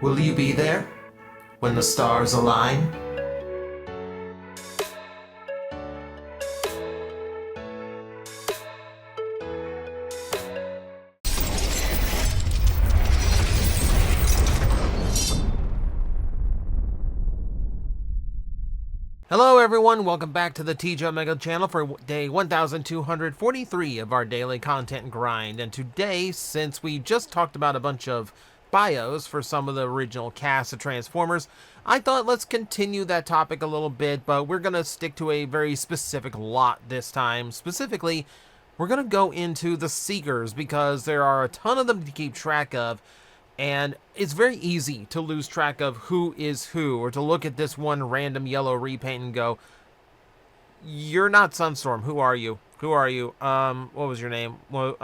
Will you be there when the stars align? Hello everyone, welcome back to the TJOmega channel for day 1243 of our daily content grind. And today, since we just talked about a bunch of bios for some of the original cast of Transformers, I thought let's continue that topic a little bit, but we're going to stick to a very specific lot this time. Specifically, we're going to go into the Seekers because there are a ton of them to keep track of. And it's very easy to lose track of who is who, or to look at this one random yellow repaint and go, you're not Sunstorm, who are you? Who are you? What was your name? Well,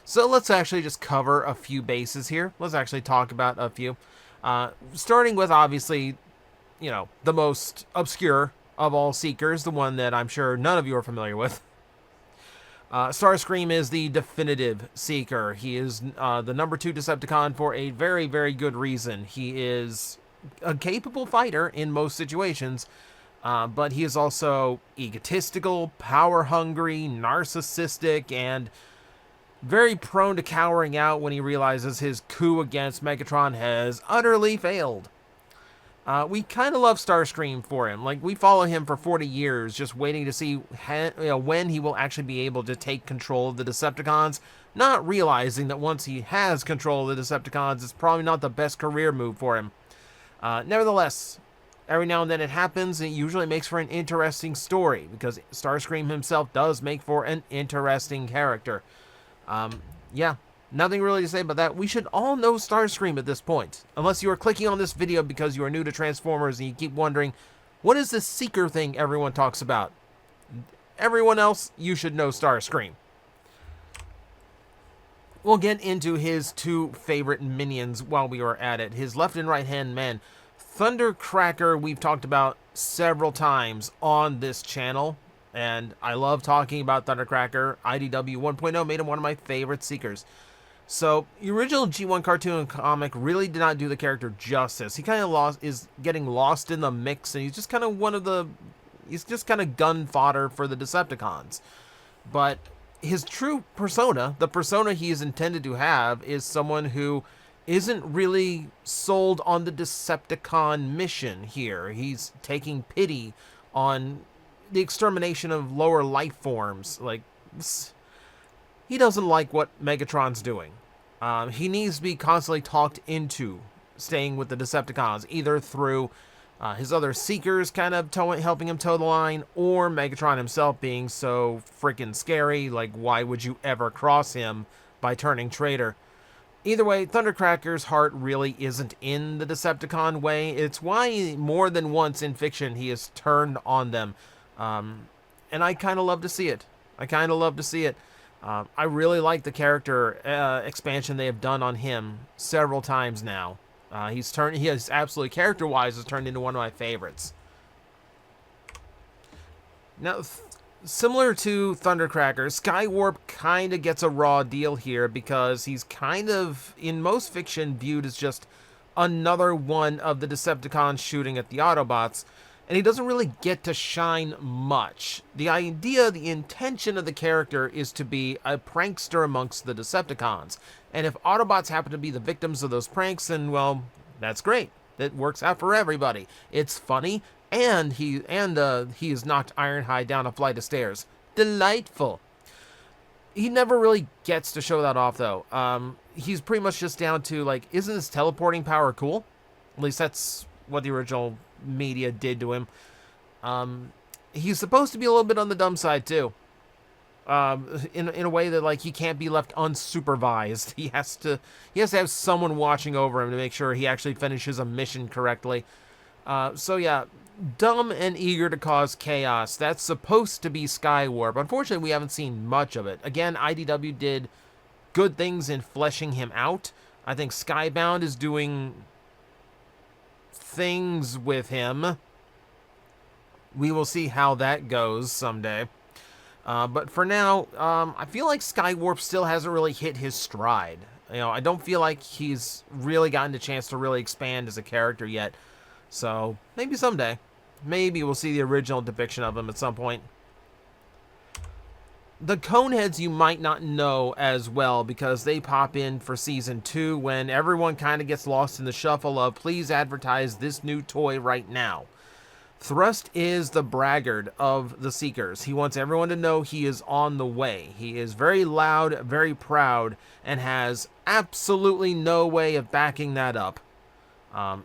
So let's actually just cover a few bases here. Let's actually talk about a few. Starting with, obviously, you know, the most obscure of all Seekers, the one that I'm sure none of you are familiar with. Starscream is the definitive Seeker. He is the number 2 Decepticon for a very, very good reason. He is a capable fighter in most situations, but he is also egotistical, power-hungry, narcissistic, and very prone to cowering out when he realizes his coup against Megatron has utterly failed. We kind of love Starscream for him. Like, we follow him for 40 years, just waiting to see when he will actually be able to take control of the Decepticons, not realizing that once he has control of the Decepticons, it's probably not the best career move for him. Nevertheless, every now and then it happens, and it usually makes for an interesting story, because Starscream himself does make for an interesting character. Yeah. Nothing really to say about that. We should all know Starscream at this point. Unless you are clicking on this video because you are new to Transformers and you keep wondering, what is this Seeker thing everyone talks about? Everyone else, you should know Starscream. We'll get into his 2 favorite minions while we are at it. His left and right hand men. Thundercracker we've talked about several times on this channel. And I love talking about Thundercracker. IDW 1.0 made him one of my favorite Seekers. So, the original G1 cartoon and comic really did not do the character justice. He kind of is getting lost in the mix, and he's just kind of he's just kind of gun fodder for the Decepticons. But his true persona, the persona he is intended to have, is someone who isn't really sold on the Decepticon mission here. He's taking pity on the extermination of lower life forms. Like, he doesn't like what Megatron's doing. He needs to be constantly talked into staying with the Decepticons, either through his other Seekers kind of helping him toe the line, or Megatron himself being so freaking scary, like, why would you ever cross him by turning traitor? Either way, Thundercracker's heart really isn't in the Decepticon way. It's why more than once in fiction he has turned on them. And I kind of love to see it. I really like the character expansion they have done on him several times now. He has absolutely, character-wise, has turned into one of my favorites. Now, similar to Thundercracker, Skywarp kind of gets a raw deal here because he's kind of, in most fiction, viewed as just another one of the Decepticons shooting at the Autobots. And he doesn't really get to shine much. The intention of the character is to be a prankster amongst the Decepticons. And if Autobots happen to be the victims of those pranks, then, well, that's great. It works out for everybody. It's funny, and he has knocked Ironhide down a flight of stairs. Delightful. He never really gets to show that off, though. He's pretty much just down to, like, isn't this teleporting power cool? At least that's what the original media did to him. He's supposed to be a little bit on the dumb side too, in a way that, like, he can't be left unsupervised. He has to have someone watching over him to make sure he actually finishes a mission correctly. So yeah, dumb and eager to cause chaos. That's supposed to be Skywarp. Unfortunately, we haven't seen much of it. Again, IDW did good things in fleshing him out. I think Skybound is doing things with him. We will see how that goes someday. But for now, I feel like Skywarp still hasn't really hit his stride. You know, I don't feel like he's really gotten the chance to really expand as a character yet. So maybe someday. Maybe we'll see the original depiction of him at some point. The Coneheads you might not know as well because they pop in for Season 2 when everyone kind of gets lost in the shuffle of please advertise this new toy right now. Thrust is the braggart of the Seekers. He wants everyone to know he is on the way. He is very loud, very proud, and has absolutely no way of backing that up.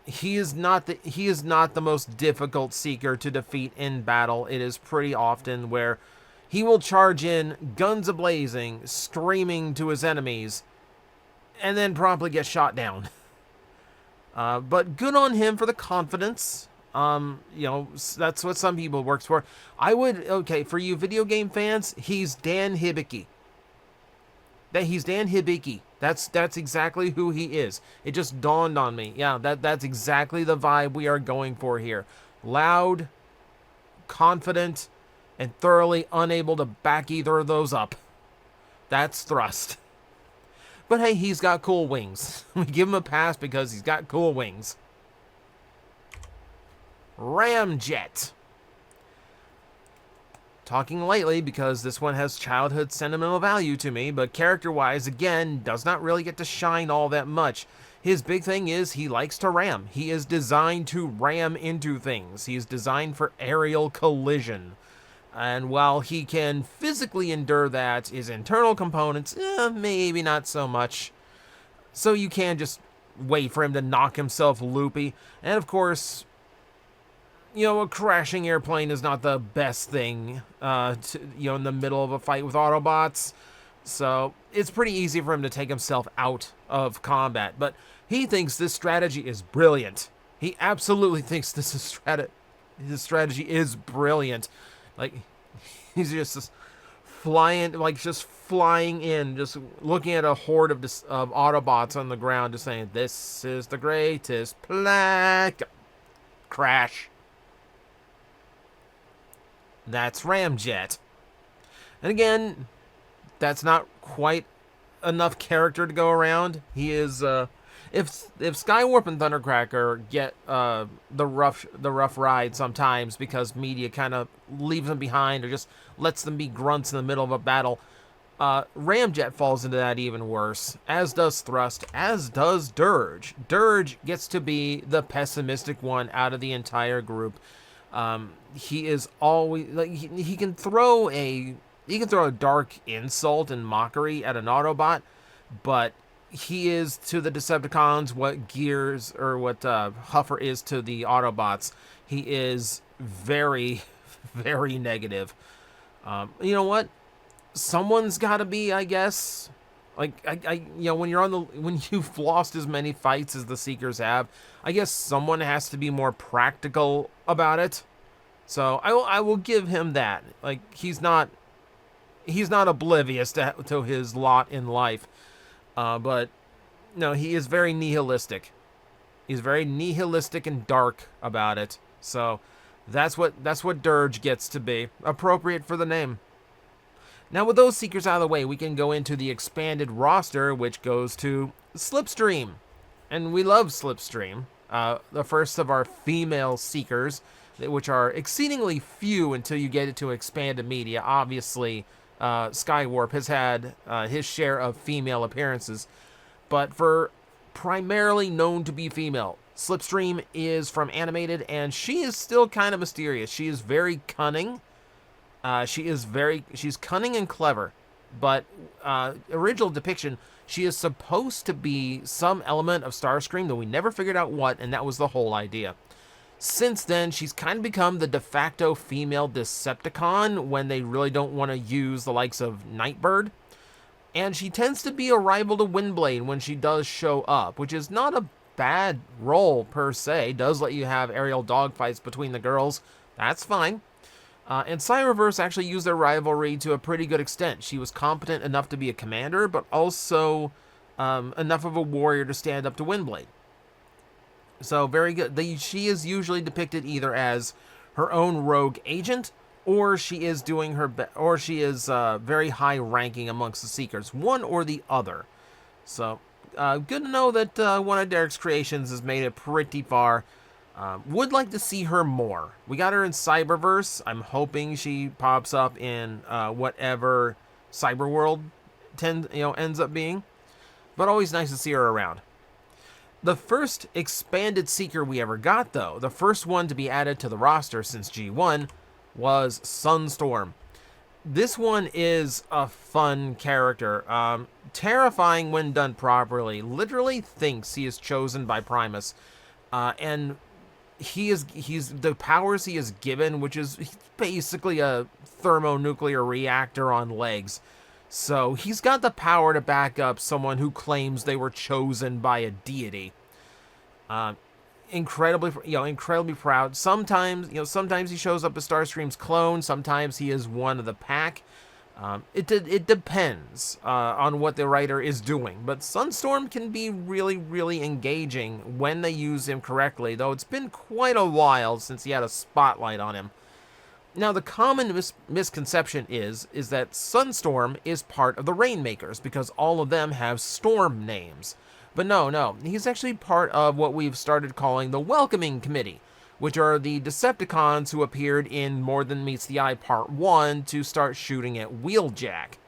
He is not the most difficult Seeker to defeat in battle. It is pretty often where he will charge in, guns a-blazing, screaming to his enemies, and then promptly get shot down. But good on him for the confidence. You know, that's what some people works for. Okay, for you video game fans, he's Dan Hibiki. He's Dan Hibiki. That's exactly who he is. It just dawned on me. Yeah, that's exactly the vibe we are going for here. Loud, confident, and thoroughly unable to back either of those up. That's Thrust. But hey, he's got cool wings. We give him a pass because he's got cool wings. Ramjet. Talking lightly because this one has childhood sentimental value to me, but character-wise, again, does not really get to shine all that much. His big thing is he likes to ram. He is designed to ram into things. He is designed for aerial collision. And while he can physically endure that, his internal components, maybe not so much. So you can just wait for him to knock himself loopy. And of course, you know, a crashing airplane is not the best thing, in the middle of a fight with Autobots. So it's pretty easy for him to take himself out of combat. But he thinks this strategy is brilliant. He absolutely thinks this strategy is brilliant. Like, he's just flying in, just looking at a horde of Autobots on the ground, just saying, "This is the greatest plan." Crash. That's Ramjet. And again, that's not quite enough character to go around. He is, if Skywarp and Thundercracker get the rough ride sometimes because media kind of leaves them behind or just lets them be grunts in the middle of a battle, Ramjet falls into that even worse, as does Thrust, as does Dirge. Dirge gets to be the pessimistic one out of the entire group. He is always like he can throw a dark insult and mockery at an Autobot, but he is to the Decepticons what Gears or what Huffer is to the Autobots. He is very, very negative. You know what? Someone's got to be, I guess. Like when you've lost as many fights as the Seekers have, I guess someone has to be more practical about it. So I will give him that. Like he's not oblivious to his lot in life. But no, he is very nihilistic. He's very nihilistic and dark about it. So that's what Dirge gets to be. Appropriate for the name. Now with those Seekers out of the way, we can go into the expanded roster, which goes to Slipstream. And we love Slipstream, the first of our female Seekers, which are exceedingly few until you get into expanded media. Obviously, Skywarp has had his share of female appearances, but for primarily known to be female, Slipstream is from animated, and she is still kind of mysterious. She is very cunning. She's cunning and clever, but original depiction, she is supposed to be some element of Starscream that we never figured out what, and that was the whole idea. Since then, she's kind of become the de facto female Decepticon when they really don't want to use the likes of Nightbird. And she tends to be a rival to Windblade when she does show up, which is not a bad role per se. It does let you have aerial dogfights between the girls. That's fine. And Cyberverse actually used their rivalry to a pretty good extent. She was competent enough to be a commander, but also enough of a warrior to stand up to Windblade. So very good. She is usually depicted either as her own rogue agent or she is doing or she is very high ranking amongst the Seekers, one or the other. So, good to know that one of Derek's creations has made it pretty far. Would like to see her more. We got her in Cyberverse. I'm hoping she pops up in whatever Cyberworld ends up being. But always nice to see her around. The first expanded Seeker we ever got, though, the first one to be added to the roster since G1, was Sunstorm. This one is a fun character. Terrifying when done properly. Literally thinks he is chosen by Primus. And he's the powers he is given, which is basically a thermonuclear reactor on legs. So he's got the power to back up someone who claims they were chosen by a deity. Incredibly proud. Sometimes he shows up as Starscream's clone. Sometimes he is one of the pack. It depends on what the writer is doing. But Sunstorm can be really, really engaging when they use him correctly, though it's been quite a while since he had a spotlight on him. Now, the common misconception is that Sunstorm is part of the Rainmakers, because all of them have storm names. But no, he's actually part of what we've started calling the Welcoming Committee, which are the Decepticons who appeared in More Than Meets the Eye Part 1 to start shooting at Wheeljack.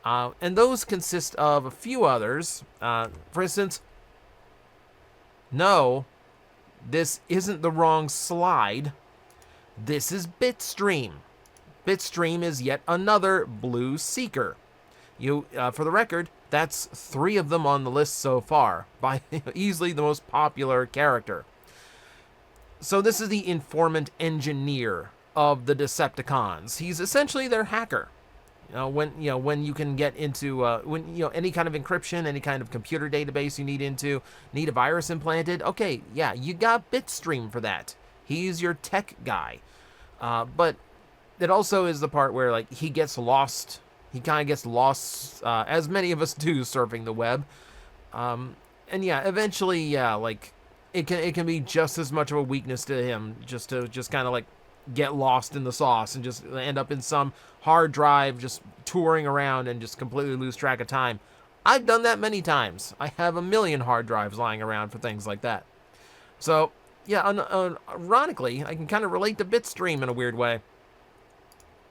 And those consist of a few others. For instance, no, this isn't the wrong slide. This is Bitstream. Bitstream is yet another Blue Seeker. For the record, that's 3 of them on the list so far, by easily the most popular character. So this is the informant engineer of the Decepticons. He's essentially their hacker. When you can get into any kind of encryption, any kind of computer database you need a virus implanted. Okay, yeah, you got Bitstream for that. He's your tech guy. But it also is the part where he gets lost. He kind of gets lost, as many of us do, surfing the web. And yeah, eventually, it can be just as much of a weakness to him just kind of get lost in the sauce and just end up in some hard drive just touring around and just completely lose track of time. I've done that many times. I have a million hard drives lying around for things like that. So yeah, ironically, I can kind of relate to Bitstream in a weird way.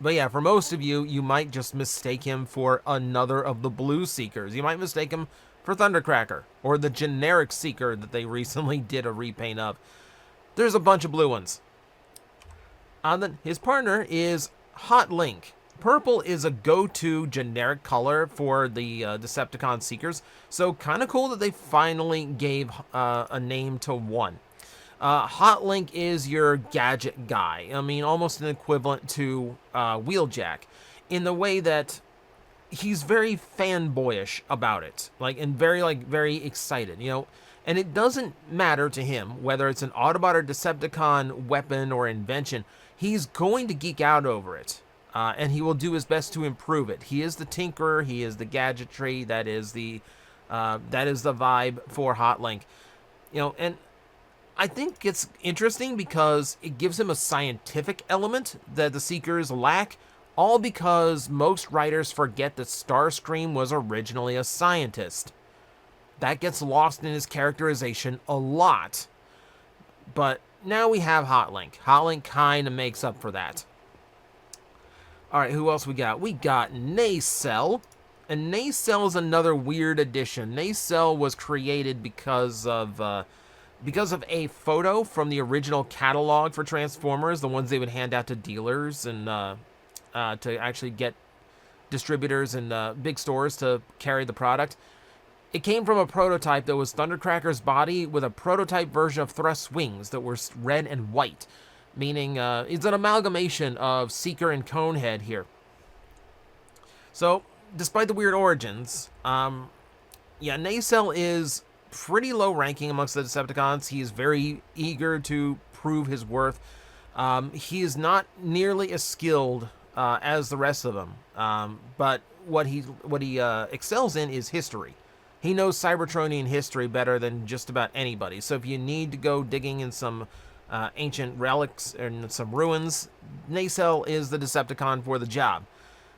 But yeah, for most of you, you might just mistake him for another of the Blue Seekers. You might mistake him for Thundercracker, or the generic Seeker that they recently did a repaint of. There's a bunch of blue ones. Then his partner is Hot Link. Purple is a go-to generic color for the Decepticon Seekers, so kind of cool that they finally gave a name to one. Hot Link is your gadget guy. I mean, almost an equivalent to Wheeljack, in the way that he's very fanboyish about it, and very excited, And it doesn't matter to him whether it's an Autobot or Decepticon weapon or invention. He's going to geek out over it, and he will do his best to improve it. He is the tinkerer. He is the gadgetry. That is the vibe for Hot Link, and I think it's interesting because it gives him a scientific element that the Seekers lack, all because most writers forget that Starscream was originally a scientist. That gets lost in his characterization a lot. But now we have Hot Link. Hot Link kind of makes up for that. Alright, who else we got? We got Nacelle. And Nacelle is another weird addition. Nacelle was created because of a photo from the original catalog for Transformers, the ones they would hand out to dealers and to actually get distributors and big stores to carry the product. It came from a prototype that was Thundercracker's body with a prototype version of Thrust's wings that were red and white, meaning it's an amalgamation of Seeker and Conehead here. So, despite the weird origins, Nacelle is pretty low ranking amongst the Decepticons. He is very eager to prove his worth. He is not nearly as skilled as the rest of them, but what he excels in is history. He knows Cybertronian history better than just about anybody. So if you need to go digging in some ancient relics and some ruins. Nacelle is the Decepticon for the job.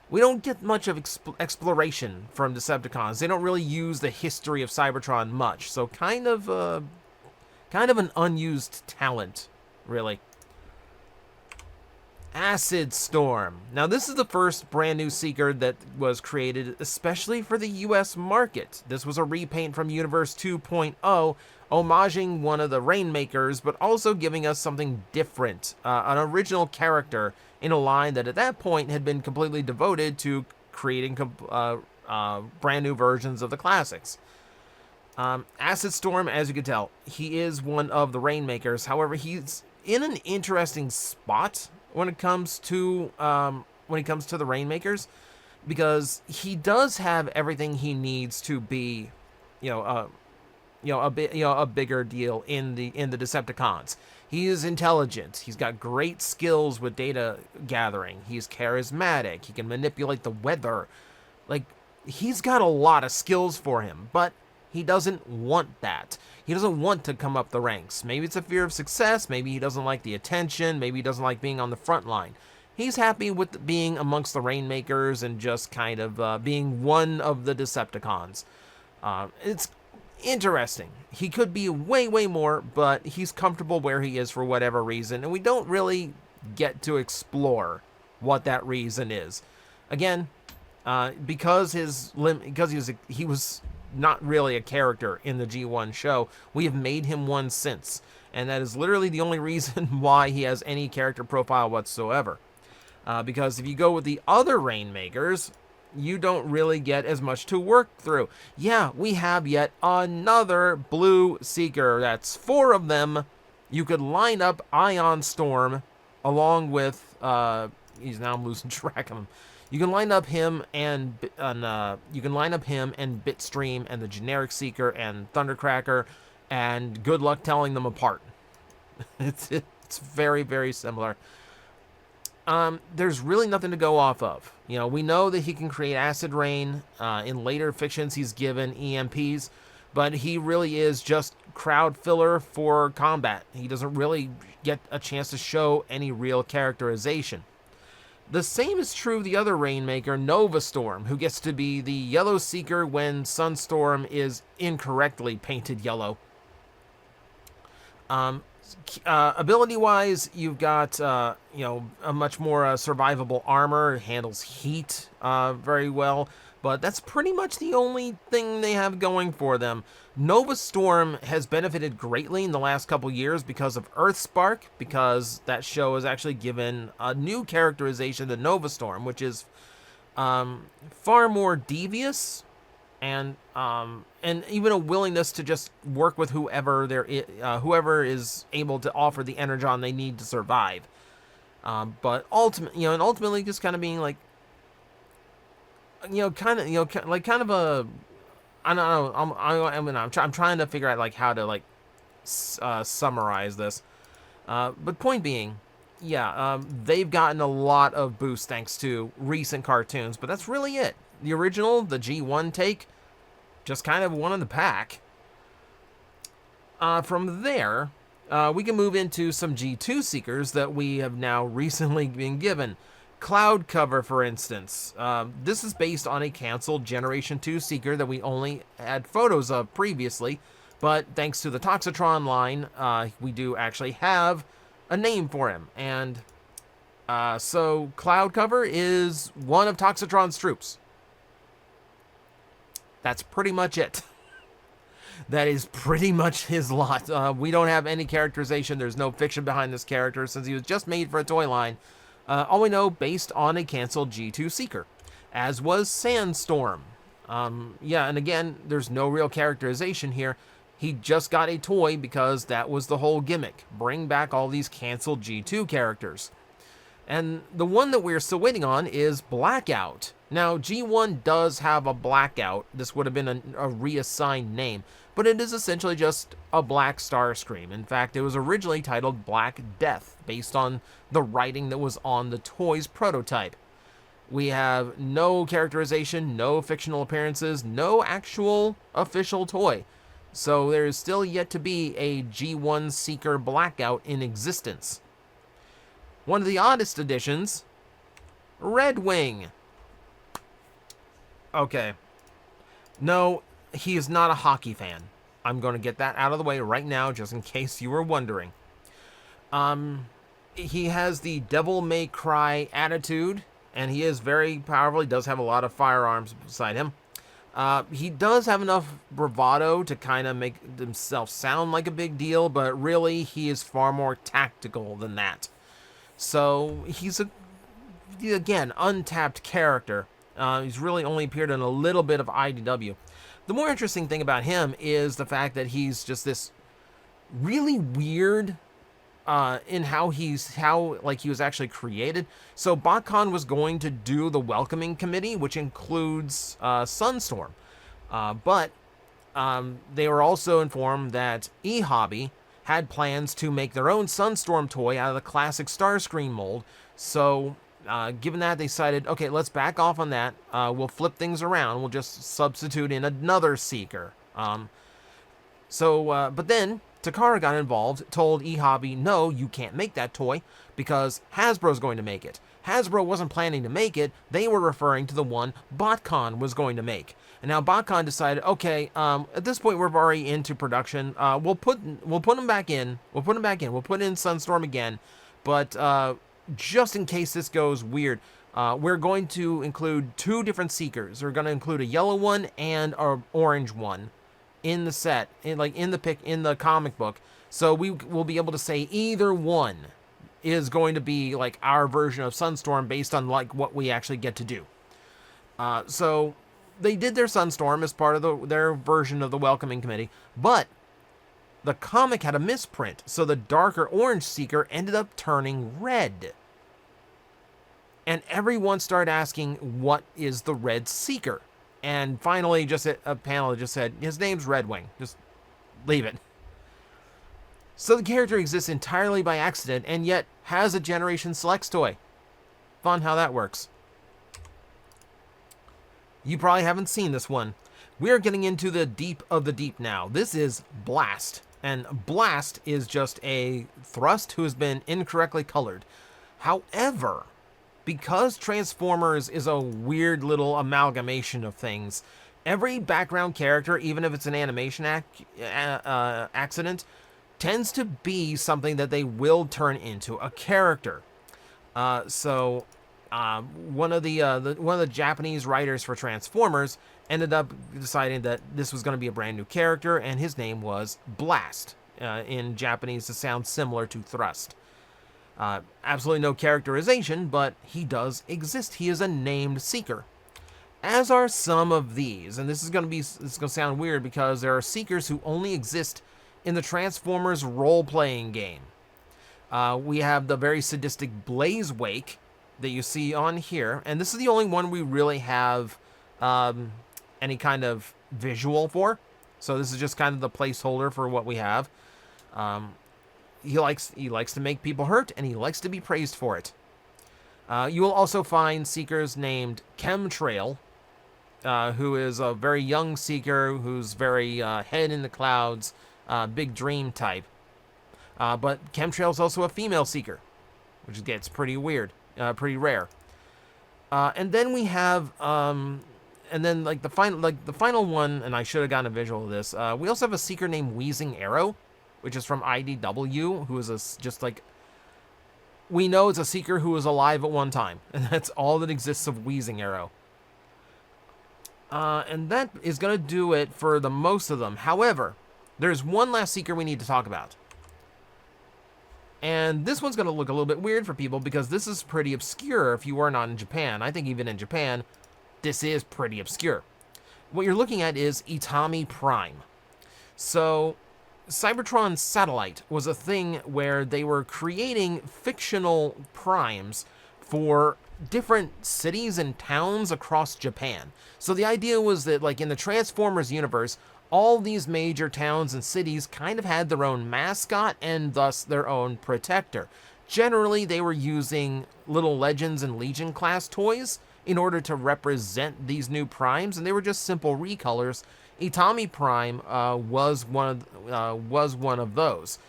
We don't get much of exploration from Decepticons. They don't really use the history of Cybertron much, so kind of an unused talent, really. Acid Storm. Now, this is the first brand new Seeker that was created especially for the US market. This was a repaint from Universe 2.0, homaging one of the Rainmakers, but also giving us something different, an original character in a line that at that point had been completely devoted to creating brand new versions of the classics. Acid Storm, as you can tell, he is one of the Rainmakers. However, he's in an interesting spot when it comes to the Rainmakers, because he does have everything he needs to be, a bigger deal in the Decepticons. He is intelligent. He's got great skills with data gathering. He's charismatic. He can manipulate the weather. Like, he's got a lot of skills for him, but he doesn't want that. He doesn't want to come up the ranks. Maybe it's a fear of success. Maybe he doesn't like the attention. Maybe he doesn't like being on the front line. He's happy with being amongst the Rainmakers and just kind of being one of the Decepticons. It's interesting. He could be way, way more, but he's comfortable where he is for whatever reason, and we don't really get to explore what that reason is. Again, because he was not really a character in the G1 show, we have made him one since, and that is literally the only reason why he has any character profile whatsoever. Because if you go with the other Rainmakers, you don't really get as much to work through. Yeah, we have yet another blue Seeker. That's 4 of them. You could line up Ion Storm along with I'm losing track of him. You can line up him and Bitstream and the generic Seeker and Thundercracker, and good luck telling them apart. It's very, very similar. There's really nothing to go off of. We know that he can create acid rain. In later fictions, he's given EMPs, but he really is just crowd filler for combat. He doesn't really get a chance to show any real characterization. The same is true of the other Rainmaker, Nova Storm, who gets to be the Yellow Seeker when Sunstorm is incorrectly painted yellow. Ability-wise, you've got, a much more survivable armor. It handles heat very well, but that's pretty much the only thing they have going for them. Nova Storm has benefited greatly in the last couple years because of Earthspark, because that show has actually given a new characterization to Nova Storm, which is far more devious, and even a willingness to just work with whoever is able to offer the energon they need to survive. But ultimately, just kind of being like, kind of a, I don't know. I'm trying to figure out like how to like summarize this. But point being, they've gotten a lot of boost thanks to recent cartoons, but that's really it. The original, the G1 take, just kind of one in the pack. From there, we can move into some G2 Seekers that we have now recently been given. Cloud Cover, for instance. This is based on a canceled Generation 2 Seeker that we only had photos of previously, but thanks to the Toxitron line, we do actually have a name for him. And so Cloud Cover is one of Toxitron's troops. That's pretty much it. That is pretty much his lot. We don't have any characterization. There's no fiction behind this character since he was just made for a toy line. All we know, based on a canceled G2 Seeker, as was Sandstorm. And again, there's no real characterization here. He just got a toy because that was the whole gimmick. Bring back all these canceled G2 characters. And the one that we're still waiting on is Blackout. Now, G1 does have a Blackout. This would have been a reassigned name, but it is essentially just a black Starscream. In fact, it was originally titled Black Death, based on the writing that was on the toy's prototype. We have no characterization, no fictional appearances, no actual official toy. So there is still yet to be a G1 Seeker Blackout in existence. One of the oddest additions, Redwing. Okay. No, he is not a hockey fan. I'm going to get that out of the way right now, just in case you were wondering. He has the Devil May Cry attitude, and he is very powerful. He does have a lot of firearms beside him. He does have enough bravado to kind of make himself sound like a big deal, but really he is far more tactical than that. So he's again, untapped character. He's really only appeared in a little bit of IDW. The more interesting thing about him is the fact that he's just this really weird in how he was actually created. So BotCon was going to do the welcoming committee, which includes Sunstorm, but they were also informed that eHobby had plans to make their own Sunstorm toy out of the classic Starscream mold. So given that, they decided, okay, let's back off on that. We'll flip things around. We'll just substitute in another Seeker. But then Takara got involved, told eHobby, no, you can't make that toy because Hasbro's going to make it. Hasbro wasn't planning to make it. They were referring to the one BotCon was going to make. And now BotCon decided, okay, at this point we're already into production. We'll put them back in. We'll put in Sunstorm again, but just in case this goes weird, we're going to include two different Seekers. We're going to include a yellow one and an orange one in the set, in the comic book. So we will be able to say either one is going to be like our version of Sunstorm based on like what we actually get to do. So they did their Sunstorm as part of their version of the welcoming committee, but the comic had a misprint, so the darker orange Seeker ended up turning red. And everyone started asking, what is the red Seeker? And finally, just a panel just said, his name's Redwing. Just leave it. So the character exists entirely by accident, and yet has a Generation Selects toy. Fun how that works. You probably haven't seen this one. We are getting into the deep of the deep now. This is Blast. And Blast is just a Thrust who has been incorrectly colored. However, because Transformers is a weird little amalgamation of things, every background character, even if it's an animation accident, tends to be something that they will turn into a character. One of the Japanese writers for Transformers ended up deciding that this was going to be a brand new character, and his name was Blast, in Japanese to sound similar to Thrust. Absolutely no characterization, but he does exist. He is a named Seeker, as are some of these. And this is going to sound weird because there are Seekers who only exist in the Transformers role-playing game. We have the very sadistic Blaze Wake that you see on here, and this is the only one we really have any kind of visual for. So this is just kind of the placeholder for what we have. He likes to make people hurt, and he likes to be praised for it. You will also find Seekers named Chemtrail, who is a very young Seeker who's very head in the clouds, big dream type. But Chemtrail is also a female Seeker, which gets pretty weird, pretty rare. And then we have, and then the final one, and I should have gotten a visual of this. We also have a Seeker named Wheezing Arrow, which is from IDW, who is we know it's a Seeker who was alive at one time, and that's all that exists of Wheezing Arrow. And that is going to do it for the most of them. However, there's one last Seeker we need to talk about. And this one's going to look a little bit weird for people because this is pretty obscure if you are not in Japan. I think even in Japan, this is pretty obscure. What you're looking at is Itami Prime. So Cybertron Satellite was a thing where they were creating fictional primes for different cities and towns across Japan. So the idea was that, like in the Transformers universe, all these major towns and cities kind of had their own mascot and thus their own protector. Generally, they were using little Legends and Legion class toys in order to represent these new primes, and they were just simple recolors Itami Prime was one of those,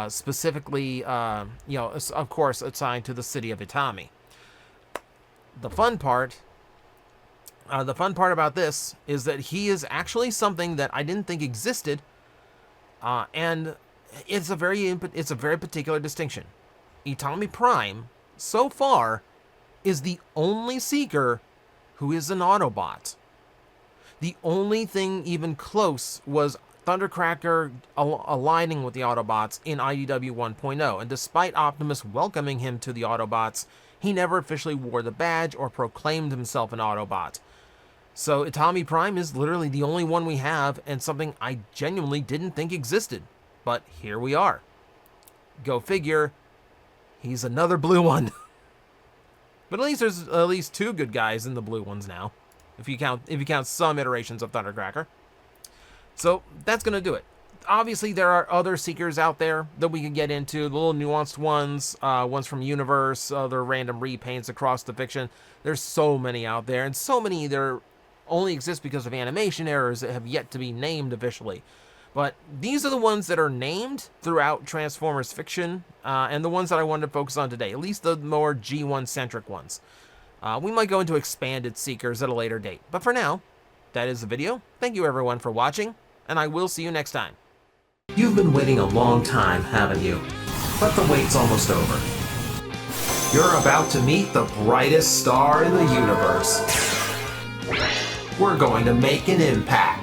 specifically, of course, assigned to the city of Itami. The fun part about this is that he is actually something that I didn't think existed, and it's a very particular distinction. Itami Prime, so far, is the only Seeker who is an Autobot. The only thing even close was Thundercracker aligning with the Autobots in IDW 1.0, and despite Optimus welcoming him to the Autobots, he never officially wore the badge or proclaimed himself an Autobot. So Itami Prime is literally the only one we have, and something I genuinely didn't think existed. But here we are. Go figure, he's another blue one. But at least there's at least two good guys in the blue ones now, if you count some iterations of Thundercracker. So that's gonna do it. Obviously, there are other Seekers out there that we can get into, the little nuanced ones, ones from Universe, other random repaints across the fiction. There's so many out there, and so many that only exist because of animation errors that have yet to be named officially. But these are the ones that are named throughout Transformers fiction, and the ones that I wanted to focus on today, at least the more G1-centric ones. We might go into expanded Seekers at a later date, but for now, that is the video. Thank you everyone for watching, and I will see you next time. You've been waiting a long time, haven't you? But the wait's almost over. You're about to meet the brightest star in the universe. We're going to make an impact.